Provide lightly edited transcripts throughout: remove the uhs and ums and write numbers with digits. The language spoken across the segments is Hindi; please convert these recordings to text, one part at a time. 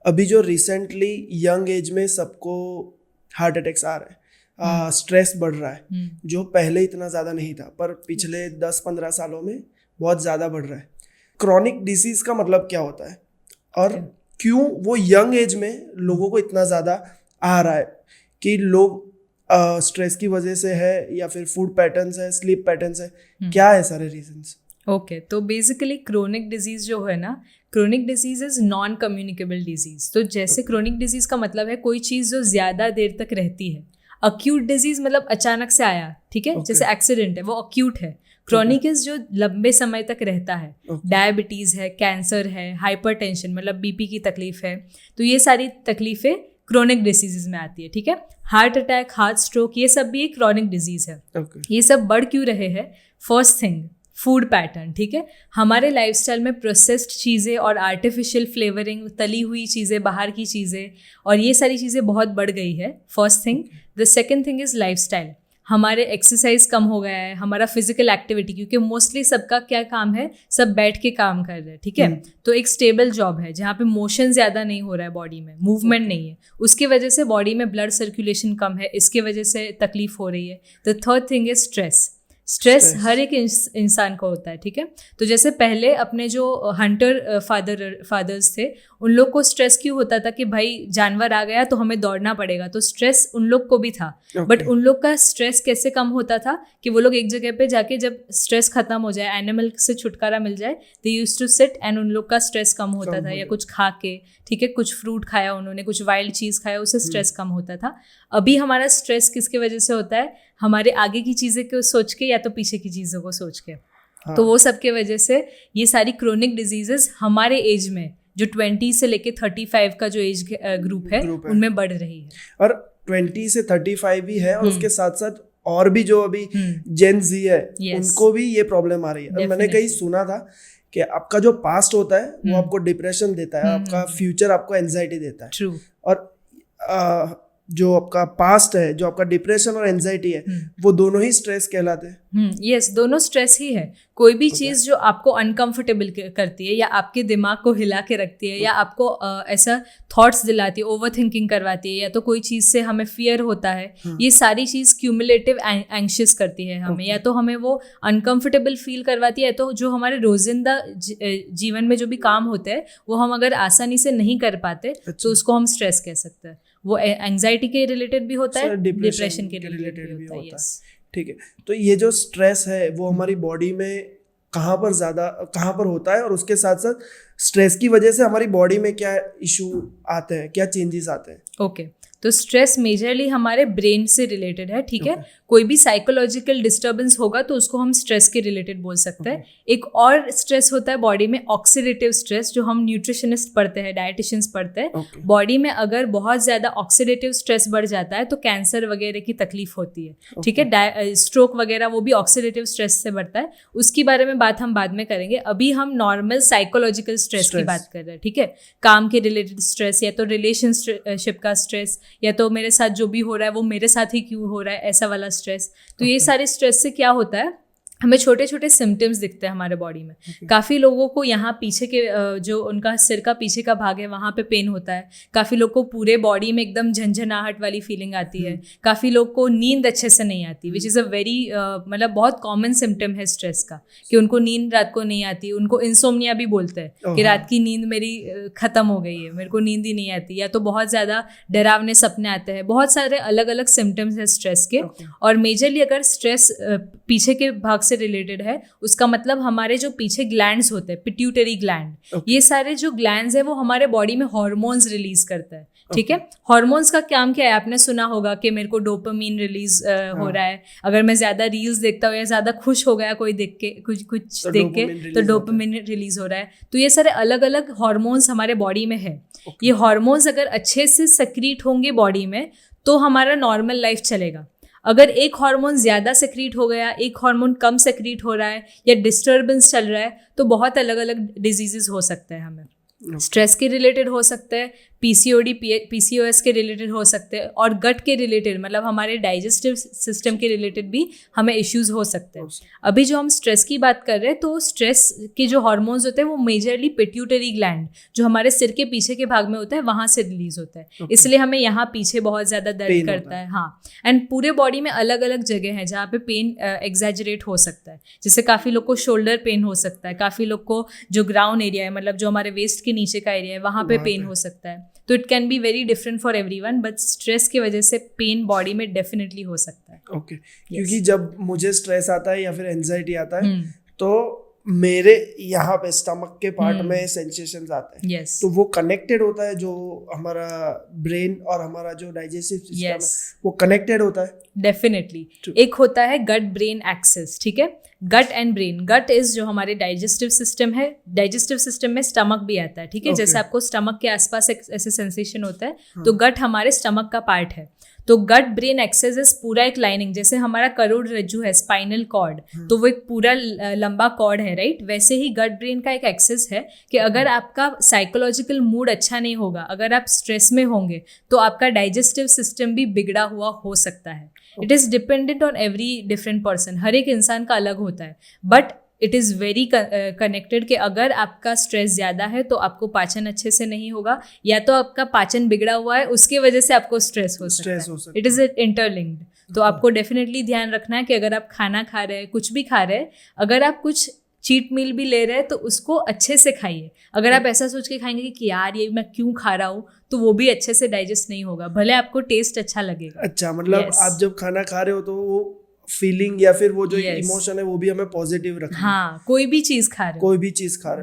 अभी जो रिसेंटली यंग एज में सबको हार्ट अटैक्स आ रहे हैं, स्ट्रेस बढ़ रहा है, जो पहले इतना ज़्यादा नहीं था पर पिछले 10-15 सालों में बहुत ज़्यादा बढ़ रहा है। क्रॉनिक डिसीज का मतलब क्या होता है और क्यों वो यंग एज में लोगों को इतना ज़्यादा आ रहा है? कि लोग स्ट्रेस की वजह से है या फिर फूड पैटर्न्स है, स्लीप पैटर्न्स है, क्या है सारे रीजंस? ओके, तो बेसिकली क्रोनिक डिजीज जो है ना, chronic disease is non communicable disease. तो जैसे क्रोनिक डिजीज का मतलब है कोई चीज़ जो ज़्यादा देर तक रहती है। अक्यूट डिजीज मतलब अचानक से आया, ठीक है, जैसे एक्सीडेंट है वो अक्यूट है। क्रॉनिक इज जो लंबे समय तक रहता है, डायबिटीज़ है, कैंसर है, हाइपरटेंशन मतलब बीपी की तकलीफ है, तो ये सारी तकलीफें क्रोनिक डिसीजेज में आती है, ठीक है। हार्ट अटैक, हार्ट स्ट्रोक, ये सब भी एक क्रोनिक डिजीज है। ये सब बढ़ क्यों रहे हैं? फर्स्ट थिंग, फूड पैटर्न, ठीक है। हमारे लाइफस्टाइल में प्रोसेस्ड चीज़ें और आर्टिफिशियल फ्लेवरिंग, तली हुई चीज़ें, बाहर की चीज़ें और ये सारी चीज़ें बहुत बढ़ गई है, first thing. The second thing is lifestyle. हमारे एक्सरसाइज कम हो गया है, हमारा फिजिकल एक्टिविटी, क्योंकि मोस्टली सबका क्या काम है, सब बैठ के काम कर रहे हैं, ठीक है। तो एक स्टेबल जॉब है जहाँ पे मोशन ज़्यादा नहीं हो रहा है, बॉडी में मूवमेंट नहीं है, उसकी वजह से बॉडी में ब्लड सर्कुलेशन कम है, इसके वजह से तकलीफ हो रही है। The third thing is stress. Stress हर एक इंसान को होता है, ठीक है। तो जैसे पहले अपने जो हंटर फादर्स थे, उन लोग को स्ट्रेस क्यों होता था कि भाई जानवर आ गया तो हमें दौड़ना पड़ेगा, तो स्ट्रेस उन लोग को भी था। बट उन लोग का स्ट्रेस कैसे कम होता था कि वो लोग एक जगह पे जाके जब स्ट्रेस खत्म हो जाए, एनिमल से छुटकारा मिल जाए, they used to sit and उन लोग का स्ट्रेस कम होता था। या कुछ खा के, ठीक है, कुछ फ्रूट खाया उन्होंने, कुछ वाइल्ड चीज़ खाया, उससे स्ट्रेस कम होता था। अभी हमारा स्ट्रेस किसके वजह से होता है? हमारे आगे की चीज़ें को सोच के या तो पीछे की चीज़ों को सोच के। तो वो सब के वजह से ये सारी क्रोनिक डिजीजेस हमारे एज में जो 20 से लेके 35 का जो एज ग्रुप है उनमें बढ़ रही है। और 20 से 35 भी है और उसके साथ साथ और भी जो अभी जेन जी है, उनको भी ये प्रॉब्लम आ रही है। मैंने कहीं सुना था कि आपका जो पास्ट होता है वो आपको डिप्रेशन देता है, आपका फ्यूचर आपको एंजाइटी देता है। ट्रू। और जो आपका पास्ट है, जो आपका डिप्रेशन और एंजाइटी है, वो दोनों ही स्ट्रेस कहलाते हैं। यस, दोनों स्ट्रेस ही है। कोई भी चीज़ जो आपको अनकंफर्टेबल करती है या आपके दिमाग को हिला के रखती है या आपको ऐसा थॉट्स दिलाती है, ओवर थिंकिंग करवाती है, या तो कोई चीज़ से हमें फियर होता है, ये सारी चीज़ क्यूमुलेटिव एंग्शियस करती है हमें। या तो हमें वो अनकंफर्टेबल फील करवाती है, तो जो हमारे रोजिंदा जीवन में जो भी काम होते हैं वो हम अगर आसानी से नहीं कर पाते तो उसको हम स्ट्रेस कह सकते हैं। वो एंजाइटी के रिलेटेड भी होता है, डिप्रेशन के रिलेटेड भी होता है। ठीक है, तो ये जो स्ट्रेस है वो हमारी बॉडी में कहाँ पर होता है और उसके साथ साथ स्ट्रेस की वजह से हमारी बॉडी में क्या इशू आते हैं, क्या चेंजेस आते हैं? ओके, तो स्ट्रेस मेजरली हमारे ब्रेन से रिलेटेड है, ठीक है। कोई भी साइकोलॉजिकल डिस्टर्बेंस होगा तो उसको हम स्ट्रेस के रिलेटेड बोल सकते हैं। एक और स्ट्रेस होता है बॉडी में, ऑक्सीडेटिव स्ट्रेस, जो हम न्यूट्रिशनिस्ट पढ़ते हैं, डाइटिशियंस पढ़ते हैं। बॉडी में अगर बहुत ज़्यादा ऑक्सीडेटिव स्ट्रेस बढ़ जाता है तो कैंसर वगैरह की तकलीफ होती है, ठीक है। स्ट्रोक वगैरह वो भी ऑक्सीडेटिव स्ट्रेस से बढ़ता है, उसकी बारे में बात हम बाद में करेंगे। अभी हम नॉर्मल साइकोलॉजिकल स्ट्रेस की बात कर रहे हैं, ठीक है। काम के रिलेटेड स्ट्रेस, या तो रिलेशनशिप का स्ट्रेस, या तो मेरे साथ जो भी हो रहा है वो मेरे साथ ही क्यों हो रहा है, ऐसा वाला स्ट्रेस। तो ये सारे स्ट्रेस से क्या होता है, हमें छोटे छोटे सिम्टम्स दिखते हैं हमारे बॉडी में। काफ़ी लोगों को यहाँ पीछे के जो उनका सिर का पीछे का भाग है वहाँ पे पेन होता है। काफ़ी लोग को पूरे बॉडी में एकदम झंझनाहट वाली फीलिंग आती है। काफ़ी लोग को नींद अच्छे से नहीं आती, विच इज़ अ वेरी मतलब बहुत कॉमन सिम्टम है स्ट्रेस का, कि उनको नींद रात को नहीं आती। उनको इंसोम्निया भी बोलते हैं कि रात की नींद मेरी ख़त्म हो गई है, मेरे को नींद ही नहीं आती, या तो बहुत ज़्यादा डरावने सपने आते हैं। बहुत सारे अलग अलग सिम्टम्स हैं स्ट्रेस के। और मेजरली अगर स्ट्रेस पीछे के भाग से रिलेटेड है, उसका मतलब हमारे जो पीछे ग्लैंड्स होते हैं, पिट्यूटरी ग्लैंड, ये सारे जो ग्लैंड्स है वो हमारे बॉडी में हार्मोन्स रिलीज करता है, ठीक है। हार्मोन्स का काम क्या है? आपने सुना होगा कि मेरे को डोपामीन रिलीज हो रहा है। अगर मैं ज्यादा रील्स देखता हूँ या ज्यादा खुश हो गया कोई देख के, कुछ देख के, तो डोपामीन रिलीज हो रहा है। तो ये सारे अलग अलग हार्मोन्स हमारे बॉडी में है। ये हार्मोन्स अगर अच्छे से सक्रीट होंगे बॉडी में तो हमारा नॉर्मल लाइफ चलेगा। अगर एक हार्मोन ज़्यादा सेक्रीट हो गया, एक हार्मोन कम सेक्रीट हो रहा है, या डिस्टर्बेंस चल रहा है, तो बहुत अलग अलग डिजीजेस हो सकते हैं हमें। स्ट्रेस के रिलेटेड हो सकता है, पीसीओडी पीसीओएस के रिलेटेड हो सकते हैं, और गट के रिलेटेड मतलब हमारे डाइजेस्टिव सिस्टम के रिलेटेड भी हमें इश्यूज हो सकते हैं। अभी जो हम स्ट्रेस की बात कर रहे हैं तो स्ट्रेस के जो हार्मोन्स होते हैं वो मेजरली पिट्यूटरी ग्लैंड जो हमारे सिर के पीछे के भाग में होता है वहाँ से रिलीज होता है, इसलिए हमें यहाँ पीछे बहुत ज़्यादा दर्द करता है। हाँ, एंड पूरे बॉडी में अलग अलग जगह है जहाँ पे पेन एग्जैजरेट हो सकता है। जैसे काफ़ी लोग को शोल्डर पेन हो सकता है, काफ़ी लोग को जो ग्राउंड एरिया है मतलब जो हमारे वेस्ट के नीचे का एरिया है वहाँ पे पेन हो सकता है। तो it can be very different for everyone, but stress की वजह से पेन बॉडी में डेफिनेटली हो सकता है। ओके, क्योंकि जब मुझे स्ट्रेस आता है या फिर एंजाइटी आता है तो मेरे यहाँ पे स्टमक के पार्ट में सेंसेशंस आते हैं। yes. तो वो कनेक्टेड होता है, जो हमारा ब्रेन और हमारा जो डाइजेस्टिव सिस्टम है वो कनेक्टेड होता है। डेफिनेटली एक होता है गट ब्रेन एक्सेस, ठीक है, gut and brain. Gut is जो हमारे डाइजेस्टिव सिस्टम है, डाइजेस्टिव सिस्टम में स्टमक भी आता है, ठीक है। जैसे आपको स्टमक के आसपास ऐसे सेंसेशन होता है तो गट हमारे स्टमक का पार्ट है। तो गट ब्रेन एक्सेस इज पूरा एक लाइनिंग, जैसे हमारा करोड़रज्जु है स्पाइनल कॉर्ड, तो वो एक पूरा लंबा कॉर्ड है, राइट। वैसे ही गट ब्रेन का एक एक्सेस है कि अगर आपका साइकोलॉजिकल मूड अच्छा नहीं होगा, अगर आप स्ट्रेस में होंगे तो आपका डाइजेस्टिव सिस्टम भी बिगड़ा हुआ हो सकता है। It is dependent on every different person, हर एक इंसान का अलग होता है, but it is very connected कि अगर आपका स्ट्रेस ज़्यादा है तो आपको पाचन अच्छे से नहीं होगा, या तो आपका पाचन बिगड़ा हुआ है उसकी वजह से आपको स्ट्रेस हो सकता है। It is interlinked. तो आपको डेफिनेटली ध्यान रखना है कि अगर आप खाना खा रहे हैं, कुछ भी खा रहे हैं, अगर आप कुछ चीट मील भी ले रहे हैं तो उसको अच्छे से खाइए। अगर आप ऐसा सोच के खाएंगे कि यार ये मैं क्यों खा रहा हूँ, तो वो भी अच्छे से डाइजेस्ट नहीं होगा, भले आपको टेस्ट अच्छा लगेगा। अच्छा, मतलब आप जब खाना खा रहे हो तो वो फीलिंग या फिर वो जो इमोशन है वो भी हमें पॉजिटिव रखना है। हाँ, कोई भी चीज खा रहे हो,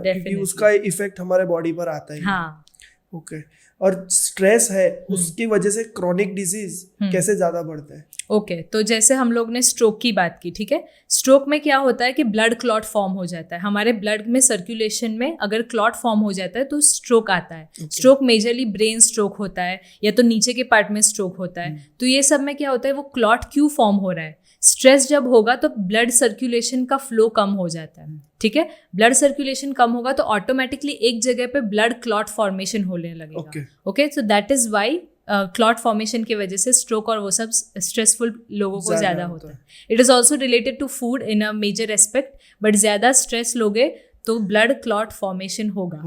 क्योंकि उसका इफेक्ट हमारे बॉडी पर आता है। हाँ, ओके। और स्ट्रेस है उसकी वजह से क्रोनिक डिजीज कैसे ज्यादा बढ़ते हैं? ओके, तो जैसे हम लोग ने स्ट्रोक की बात की, ठीक है। स्ट्रोक में क्या होता है कि ब्लड क्लॉट फॉर्म हो जाता है हमारे ब्लड में, सर्कुलेशन में अगर क्लॉट फॉर्म हो जाता है तो स्ट्रोक आता है। स्ट्रोक मेजरली ब्रेन स्ट्रोक होता है या तो नीचे के पार्ट में स्ट्रोक होता है। तो ये सब में क्या होता है, वो क्लॉट क्यों फॉर्म हो रहा है? स्ट्रेस जब होगा तो ब्लड सर्कुलेशन का फ्लो कम हो जाता है, ठीक है। ब्लड सर्कुलेशन कम होगा तो ऑटोमेटिकली एक जगह पे ब्लड क्लॉट फॉर्मेशन होने लगेगा। Okay, so that is why clot formation की वजह से स्ट्रोक और वो सब स्ट्रेसफुल लोगों को ज़्यादा होता है। It is also related to food in a major aspect, but ज़्यादा स्ट्रेस लोगे तो ब्लड क्लॉट फॉर्मेशन होगा।